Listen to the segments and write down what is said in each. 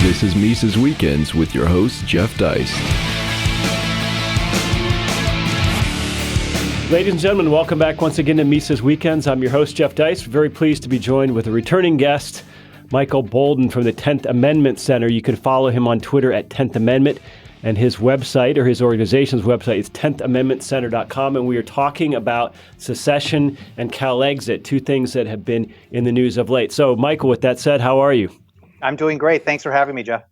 This is Mises Weekends with your host, Jeff Deist. Ladies and gentlemen, welcome back once again to Mises Weekends. I'm your host, Jeff Deist. Very pleased to be joined with a returning guest, Michael Boldin from the 10th Amendment Center. You can follow him on Twitter at 10th Amendment, and his website, or his organization's website, is 10thamendmentcenter.com, and we are talking about Secession and CalExit, two things that have been in the news of late. So, Michael, with that said, how are you? I'm doing great. Thanks for having me, Jeff.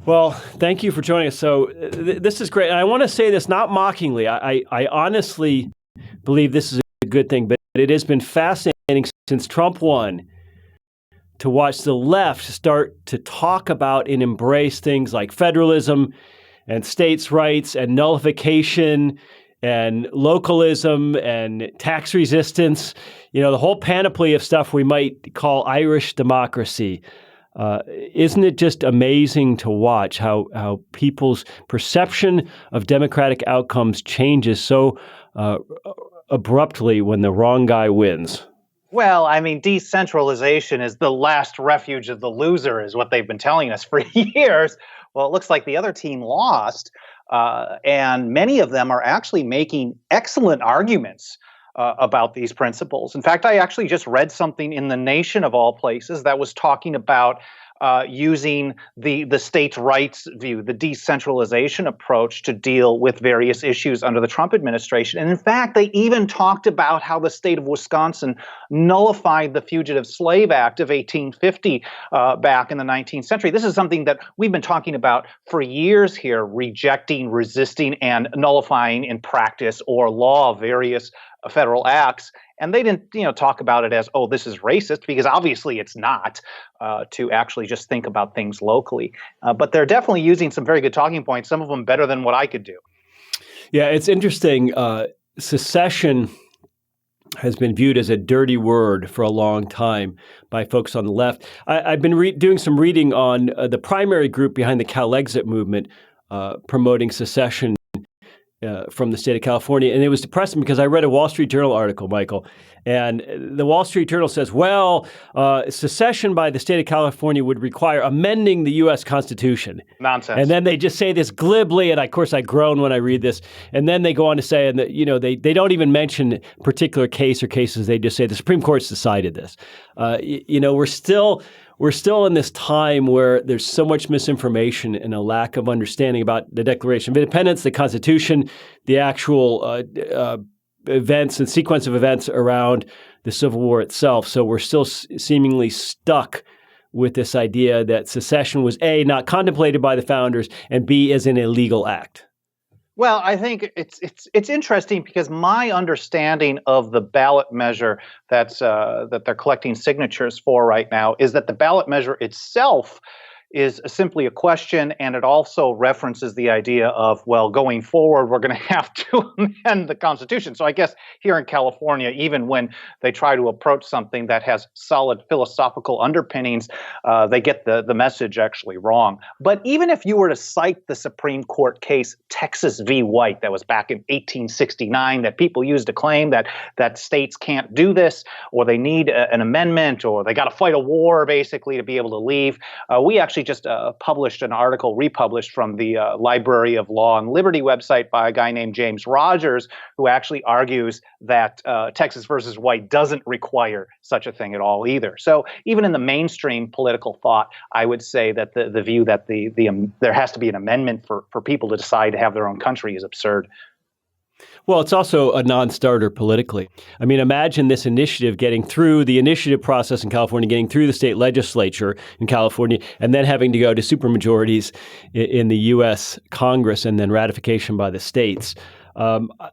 Well, thank you for joining us. So this is great. And I want to say this not mockingly. I honestly believe this is a good thing, but it has been fascinating since Trump won to watch the left start to talk about and embrace things like federalism and states' rights and nullification and localism and tax resistance, the whole panoply of stuff we might call Irish democracy. Isn't it just amazing to watch how people's perception of democratic outcomes changes so abruptly when the wrong guy wins? Well, I mean, decentralization is the last refuge of the loser, is what they've been telling us for years. Well, it looks like the other team lost, and many of them are actually making excellent arguments about these principles. In fact, I actually just read something in The Nation, of all places, that was talking about using the states' rights view, the decentralization approach to deal with various issues under the Trump administration. And in fact, they even talked about how the state of Wisconsin nullified the Fugitive Slave Act of 1850 back in the 19th century. This is something that we've been talking about for years here, rejecting, resisting, and nullifying in practice or law various federal acts. And they didn't, talk about it as, oh, this is racist, because obviously it's not, to actually just think about things locally. But they're definitely using some very good talking points, some of them better than what I could do. Yeah, it's interesting. Secession has been viewed as a dirty word for a long time by folks on the left. I've been doing some reading on the primary group behind the CalExit movement, promoting secession from the state of California. And it was depressing because I read a Wall Street Journal article, Michael, and the Wall Street Journal says, well, secession by the state of California would require amending the U.S. Constitution. Nonsense. And then they just say this glibly, and of course I groan when I read this. And then they go on to say, and they don't even mention a particular case or cases. They just say the Supreme Court's decided this. We're still in this time where there's so much misinformation and a lack of understanding about the Declaration of Independence, the Constitution, the actual events and sequence of events around the Civil War itself. So we're still seemingly stuck with this idea that secession was A, not contemplated by the founders, and B, is an illegal act. Well, I think it's interesting because my understanding of the ballot measure that they're collecting signatures for right now is that the ballot measure itself is simply a question, and it also references the idea of, well, going forward, we're going to have to amend the Constitution. So I guess here in California, even when they try to approach something that has solid philosophical underpinnings, they get the message actually wrong. But even if you were to cite the Supreme Court case Texas v. White that was back in 1869 that people used to claim that states can't do this, or they need an amendment, or they got to fight a war basically to be able to leave, we actually just published an article, republished from the Library of Law and Liberty website by a guy named James Rogers, who actually argues that Texas versus White doesn't require such a thing at all either. So even in the mainstream political thought, I would say that the view that there has to be an amendment for people to decide to have their own country is absurd. Well, it's also a non-starter politically. I mean, imagine this initiative getting through the initiative process in California, getting through the state legislature in California, and then having to go to supermajorities in the U.S. Congress and then ratification by the states.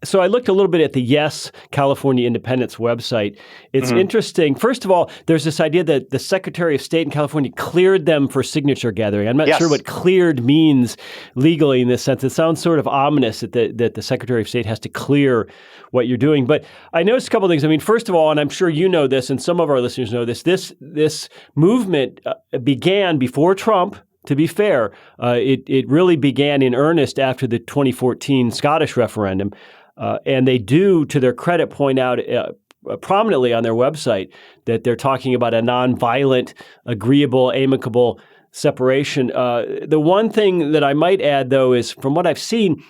So I looked a little bit at the Yes California Independence website. It's interesting. First of all, there's this idea that the Secretary of State in California cleared them for signature gathering. I'm not sure what cleared means legally in this sense. It sounds sort of ominous that the Secretary of State has to clear what you're doing. But I noticed a couple of things. I mean, first of all, and I'm sure you know this, and some of our listeners know this movement began before Trump. To be fair, it really began in earnest after the 2014 Scottish referendum. And they do, to their credit, point out prominently on their website that they're talking about a nonviolent, agreeable, amicable separation. The one thing that I might add, though, is from what I've seen,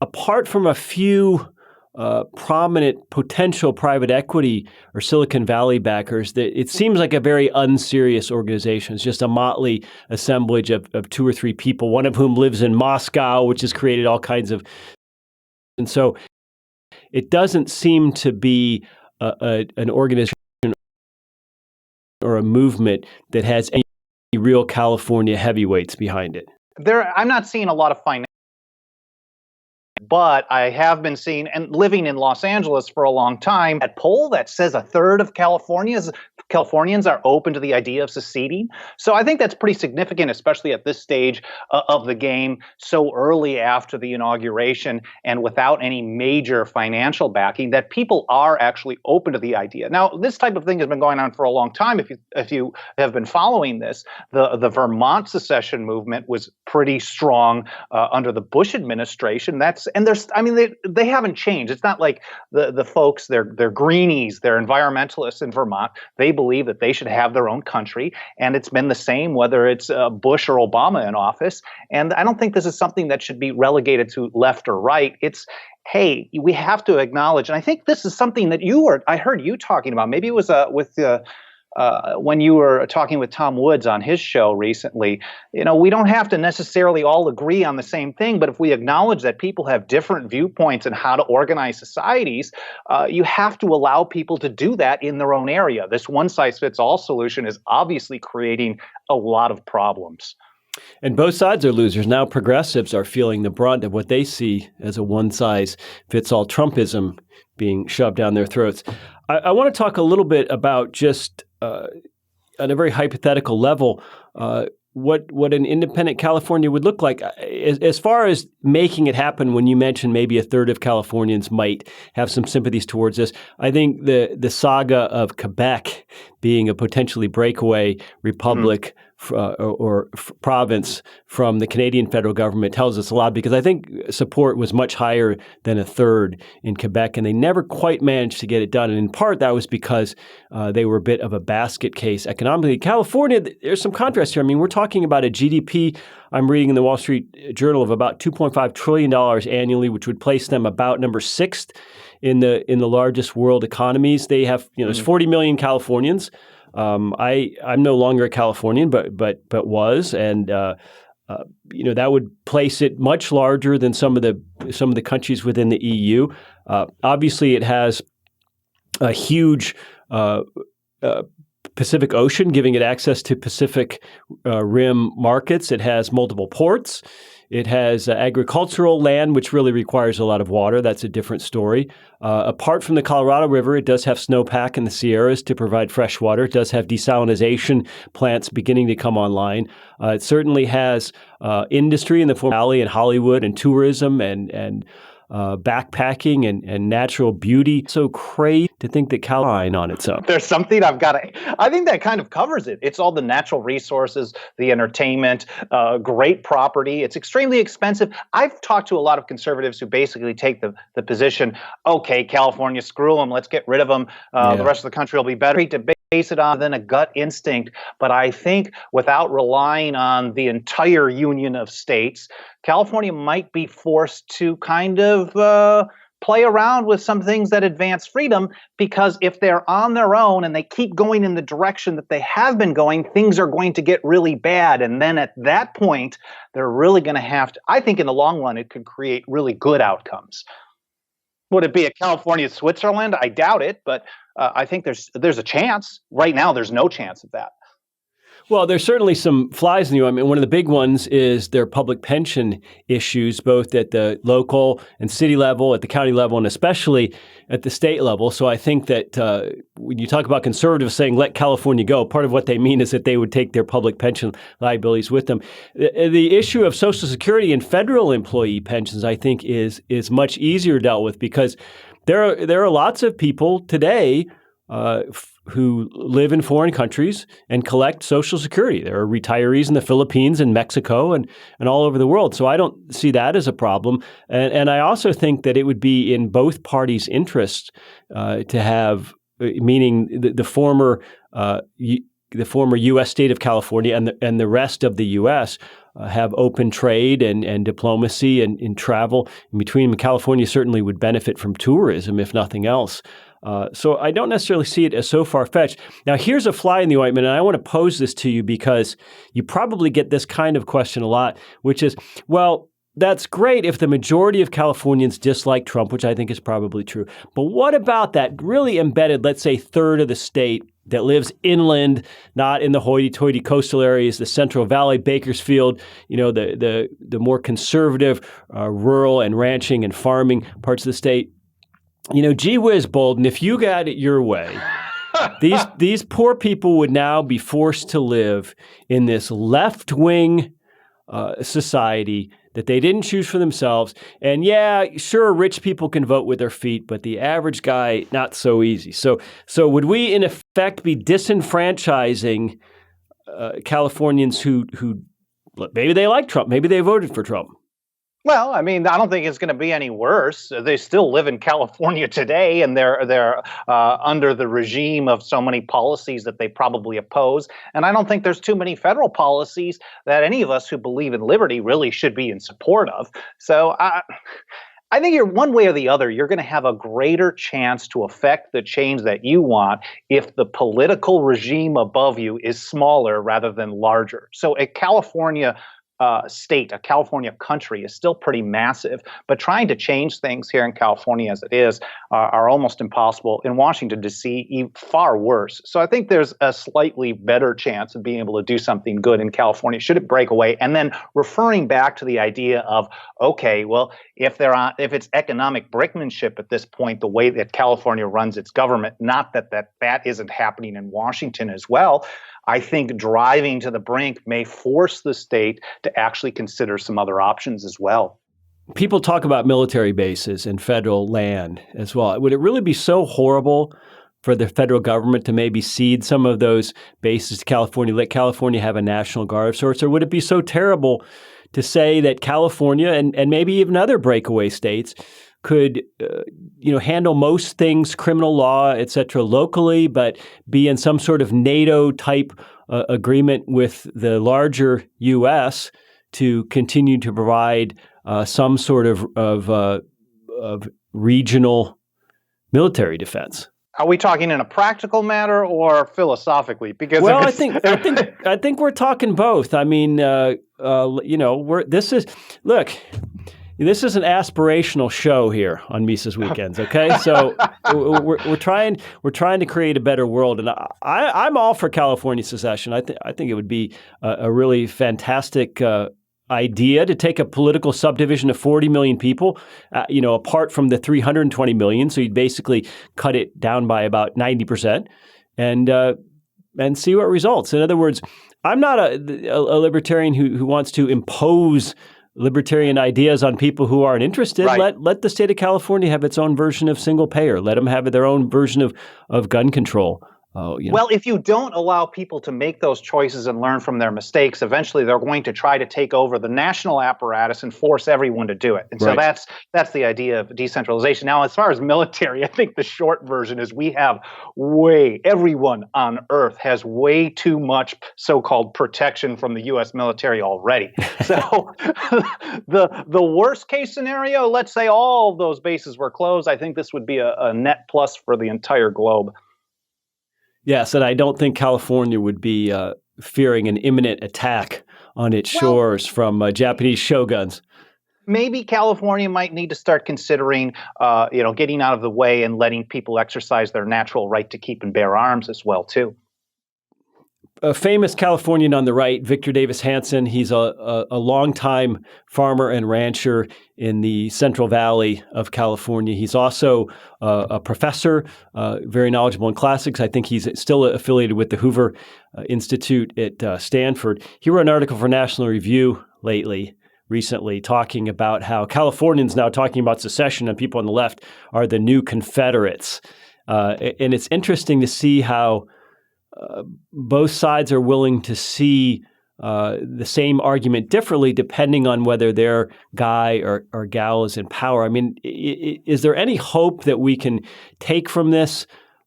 apart from a few prominent potential private equity or Silicon Valley backers, that it seems like a very unserious organization. It's just a motley assemblage of 2 or 3 people, one of whom lives in Moscow, which has created all kinds of. And so it doesn't seem to be an organization or a movement that has any real California heavyweights behind it. I'm not seeing a lot of finance. But I have been seeing, and living in Los Angeles for a long time, a poll that says a third of Californians are open to the idea of seceding. So I think that's pretty significant, especially at this stage of the game, so early after the inauguration and without any major financial backing, that people are actually open to the idea. Now, this type of thing has been going on for a long time. If you have been following this, the Vermont secession movement was pretty strong under the Bush administration. They haven't changed. It's not like the folks, they're greenies, they're environmentalists in Vermont. They believe that they should have their own country, and it's been the same whether it's Bush or Obama in office. And I don't think this is something that should be relegated to left or right. It's, hey, we have to acknowledge, and I think this is something that I heard you talking about. Maybe it was when you were talking with Tom Woods on his show recently. We don't have to necessarily all agree on the same thing, but if we acknowledge that people have different viewpoints on how to organize societies, you have to allow people to do that in their own area. This one-size-fits-all solution is obviously creating a lot of problems. And both sides are losers. Now progressives are feeling the brunt of what they see as a one-size-fits-all Trumpism being shoved down their throats. I want to talk a little bit about just on a very hypothetical level, what an independent California would look like. As far as making it happen, when you mentioned maybe a third of Californians might have some sympathies towards this, I think the saga of Quebec being a potentially breakaway republic or province from the Canadian federal government tells us a lot, because I think support was much higher than a third in Quebec, and they never quite managed to get it done. And in part, that was because they were a bit of a basket case economically. California, there's some contrast here. I mean, we're talking about a GDP, I'm reading in the Wall Street Journal, of about $2.5 trillion annually, which would place them about number 6th in the largest world economies. They have, there's 40 million Californians. I'm no longer a Californian, but was, and that would place it much larger than some of the countries within the EU. Obviously, it has a huge Pacific Ocean, giving it access to Pacific Rim markets. It has multiple ports. It has agricultural land, which really requires a lot of water. That's a different story. Apart from the Colorado River, it does have snowpack in the Sierras to provide fresh water. It does have desalination plants beginning to come online. It certainly has industry in the form of Valley and Hollywood and tourism and backpacking and natural beauty. So crazy to think that California on its own. There's something I think that kind of covers it. It's all the natural resources, the entertainment, great property. It's extremely expensive. I've talked to a lot of conservatives who basically take the position, okay, California, screw them, let's get rid of them. The rest of the country will be better. To base it on than a gut instinct. But I think without relying on the entire union of states, California might be forced to kind of play around with some things that advance freedom, because if they're on their own and they keep going in the direction that they have been going, things are going to get really bad. And then at that point, they're really going to have to, I think in the long run, it could create really good outcomes. Would it be a California Switzerland? I doubt it, but I think there's a chance. Right now, there's no chance of that. Well, there's certainly some flies in the ointment. I mean, one of the big ones is their public pension issues, both at the local and city level, at the county level, and especially at the state level. So I think that when you talk about conservatives saying, let California go, part of what they mean is that they would take their public pension liabilities with them. The issue of Social Security and federal employee pensions, I think, is much easier dealt with, because there are lots of people today who live in foreign countries and collect Social Security. There are retirees in the Philippines and Mexico and all over the world. So I don't see that as a problem. And I also think that it would be in both parties' interest to have, meaning the former the former U.S. state of California and the rest of the U.S. Have open trade and diplomacy and travel in between them. California certainly would benefit from tourism, if nothing else. So I don't necessarily see it as so far-fetched. Now, here's a fly in the ointment, and I want to pose this to you because you probably get this kind of question a lot, which is, well, that's great if the majority of Californians dislike Trump, which I think is probably true. But what about that really embedded, let's say, third of the state that lives inland, not in the hoity-toity coastal areas, the Central Valley, Bakersfield, the more conservative rural and ranching and farming parts of the state? Gee whiz, Boldin, if you got it your way, these poor people would now be forced to live in this left-wing society that they didn't choose for themselves. And yeah, sure, rich people can vote with their feet, but the average guy, not so easy. So would we, in effect, be disenfranchising Californians who maybe they like Trump, maybe they voted for Trump? Well, I mean, I don't think it's going to be any worse. They still live in California today, and they're under the regime of so many policies that they probably oppose. And I don't think there's too many federal policies that any of us who believe in liberty really should be in support of. So I think you're one way or the other, you're going to have a greater chance to affect the change that you want if the political regime above you is smaller rather than larger. So a California state, a California country is still pretty massive, but trying to change things here in California as it is are almost impossible. In Washington, D.C., far worse. So I think there's a slightly better chance of being able to do something good in California should it break away. And then referring back to the idea of, okay, well, if it's economic brinkmanship at this point, the way that California runs its government, not that isn't happening in Washington as well. I think driving to the brink may force the state to actually consider some other options as well. People talk about military bases and federal land as well. Would it really be so horrible for the federal government to maybe cede some of those bases to California, let California have a National Guard of sorts? Or would it be so terrible to say that California and maybe even other breakaway states could handle most things, criminal law, et cetera, locally, but be in some sort of NATO-type agreement with the larger U.S. to continue to provide some sort of regional military defense? Are we talking in a practical matter or philosophically? Because I think we're talking both. I mean, this is an aspirational show here on Mises Weekends, okay? So we're trying to create a better world, and I'm all for California secession. I think it would be a really fantastic idea to take a political subdivision of 40 million people, apart from the 320 million. So you'd basically cut it down by about 90%, and see what results. In other words, I'm not a libertarian who wants to impose libertarian ideas on people who aren't interested. Right. Let the state of California have its own version of single payer. Let them have their own version of gun control. Well, if you don't allow people to make those choices and learn from their mistakes, eventually they're going to try to take over the national apparatus and force everyone to do it. And so that's the idea of decentralization. Now, as far as military, I think the short version is everyone on Earth has way too much so-called protection from the U.S. military already. So the worst case scenario, let's say all of those bases were closed, I think this would be a net plus for the entire globe. Yes, and I don't think California would be fearing an imminent attack on its shores from Japanese shoguns. Maybe California might need to start considering, getting out of the way and letting people exercise their natural right to keep and bear arms as well, too. A famous Californian on the right, Victor Davis Hanson. He's a longtime farmer and rancher in the Central Valley of California. He's also a professor, very knowledgeable in classics. I think he's still affiliated with the Hoover Institute at Stanford. He wrote an article for National Review recently, talking about how Californians now talking about secession and people on the left are the new Confederates. And it's interesting to see how both sides are willing to see the same argument differently depending on whether their guy or gal is in power. I mean, is there any hope that we can take from this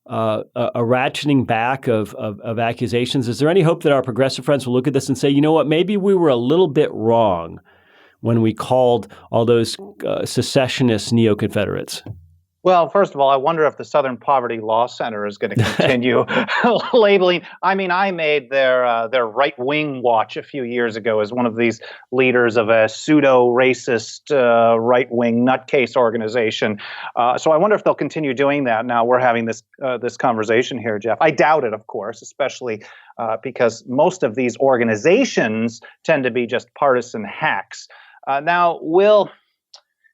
a ratcheting back of accusations? Is there any hope that our progressive friends will look at this and say, you know what, maybe we were a little bit wrong when we called all those secessionist neo-Confederates? Well, first of all, I wonder if the Southern Poverty Law Center is going to continue labeling. I mean, I made their right-wing watch a few years ago as one of these leaders of a pseudo-racist right-wing nutcase organization. So I wonder if they'll continue doing that. Now we're having this conversation here, Jeff. I doubt it, of course, especially because most of these organizations tend to be just partisan hacks. Now,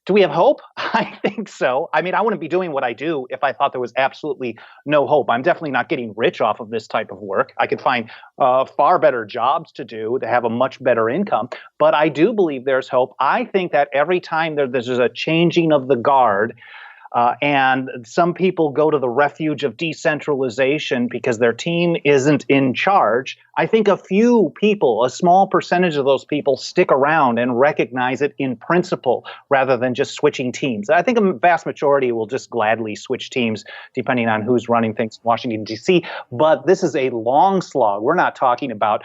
do we have hope? I think so. I mean, I wouldn't be doing what I do if I thought there was absolutely no hope. I'm definitely not getting rich off of this type of work. I could find far better jobs to do to have a much better income. But I do believe there's hope. I think that every time there's a changing of the guard, and some people go to the refuge of decentralization because their team isn't in charge, I think a few people, a small percentage of those people, stick around and recognize it in principle rather than just switching teams. I think a vast majority will just gladly switch teams depending on who's running things in Washington, D.C. But this is a long slog. We're not talking about,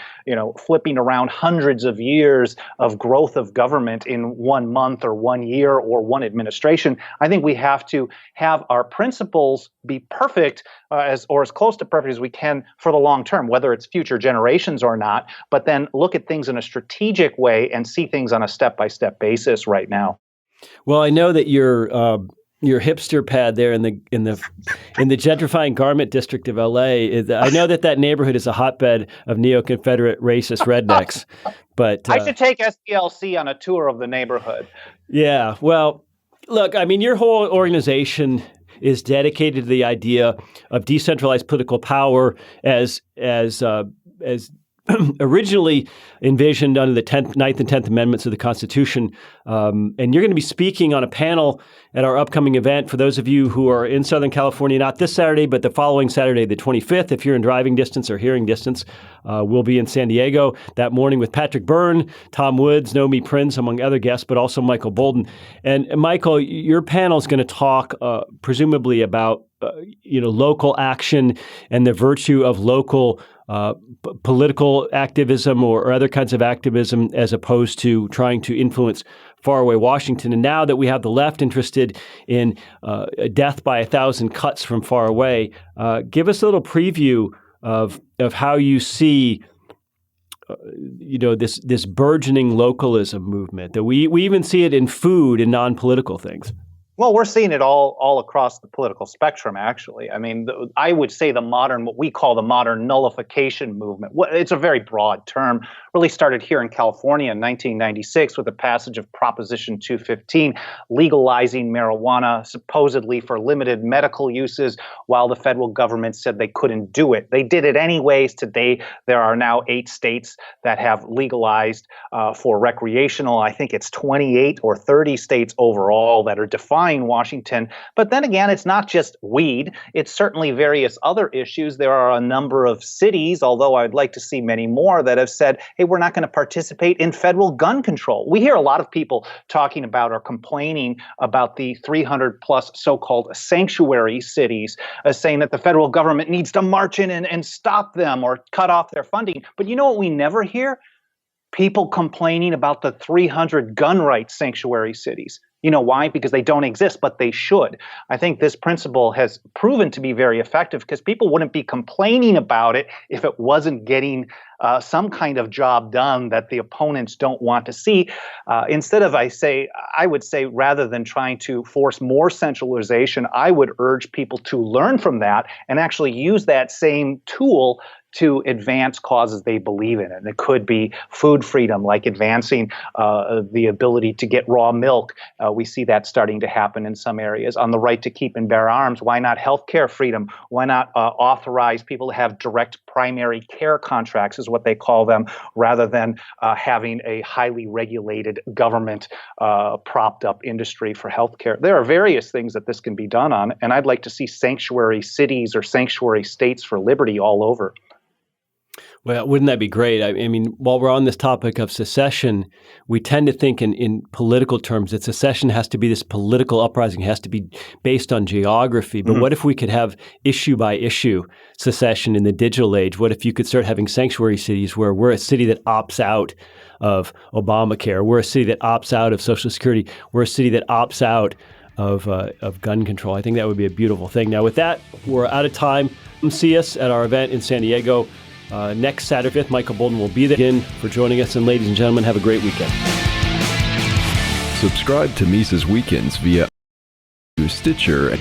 flipping around hundreds of years of growth of government in 1 month or 1 year or one administration. I think we have to have our principles be perfect as close to perfect as we can for the long term, whether it's future generations or not, but then look at things in a strategic way and see things on a step-by-step basis right now. Well, I know that your hipster pad there in the gentrifying garment district of LA I know that neighborhood is a hotbed of neo-Confederate racist rednecks. But I should take SPLC on a tour of the neighborhood. Yeah, well, look, I mean, your whole organization is dedicated to the idea of decentralized political power as originally envisioned under the 9th and 10th Amendments of the Constitution. And you're going to be speaking on a panel at our upcoming event. For those of you who are in Southern California, not this Saturday, but the following Saturday, the 25th, if you're in driving distance or hearing distance, we'll be in San Diego that morning with Patrick Byrne, Tom Woods, Nomi Prince, among other guests, but also Michael Boldin. And Michael, your panel is going to talk presumably about local action and the virtue of local political activism or other kinds of activism as opposed to trying to influence faraway Washington. And now that we have the left interested in death by 1,000 cuts from far away, give us a little preview of how you see this burgeoning localism movement. That we even see it in food and non-political things. Well, we're seeing it all across the political spectrum, actually. I mean, I would say what we call the modern nullification movement. It's a very broad term, really started here in California in 1996 with the passage of Proposition 215, legalizing marijuana supposedly for limited medical uses, while the federal government said they couldn't do it. They did it anyways. Today, there are now 8 states that have legalized for recreational. I think it's 28 or 30 states overall that are defined Washington. But then again, it's not just weed. It's certainly various other issues. There are a number of cities, although I'd like to see many more, that have said, hey, we're not going to participate in federal gun control. We hear a lot of people talking about or complaining about the 300 plus so-called sanctuary cities, saying that the federal government needs to march in and stop them or cut off their funding. But you know what we never hear? People complaining about the 300 gun rights sanctuary cities. You know why? Because they don't exist, but they should. I think this principle has proven to be very effective because people wouldn't be complaining about it if it wasn't getting some kind of job done that the opponents don't want to see. Instead of, I would say, rather than trying to force more centralization, I would urge people to learn from that and actually use that same tool to advance causes they believe in. And it could be food freedom, like advancing the ability to get raw milk. We see that starting to happen in some areas. On the right to keep and bear arms, why not healthcare freedom? Why not authorize people to have direct primary care contracts, is what they call them, rather than having a highly regulated government propped up industry for healthcare? There are various things that this can be done on, and I'd like to see sanctuary cities or sanctuary states for liberty all over. Well, wouldn't that be great? I mean, while we're on this topic of secession, we tend to think in political terms that secession has to be this political uprising, has to be based on geography. But what if we could have issue by issue secession in the digital age? What if you could start having sanctuary cities where we're a city that opts out of Obamacare, we're a city that opts out of Social Security, we're a city that opts out of gun control? I think that would be a beautiful thing. Now, with that, we're out of time. Come see us at our event in San Diego. Next Saturday 5th, Michael Boldin will be there again for joining us. And ladies and gentlemen, have a great weekend. Subscribe to Mises Weekends via Stitcher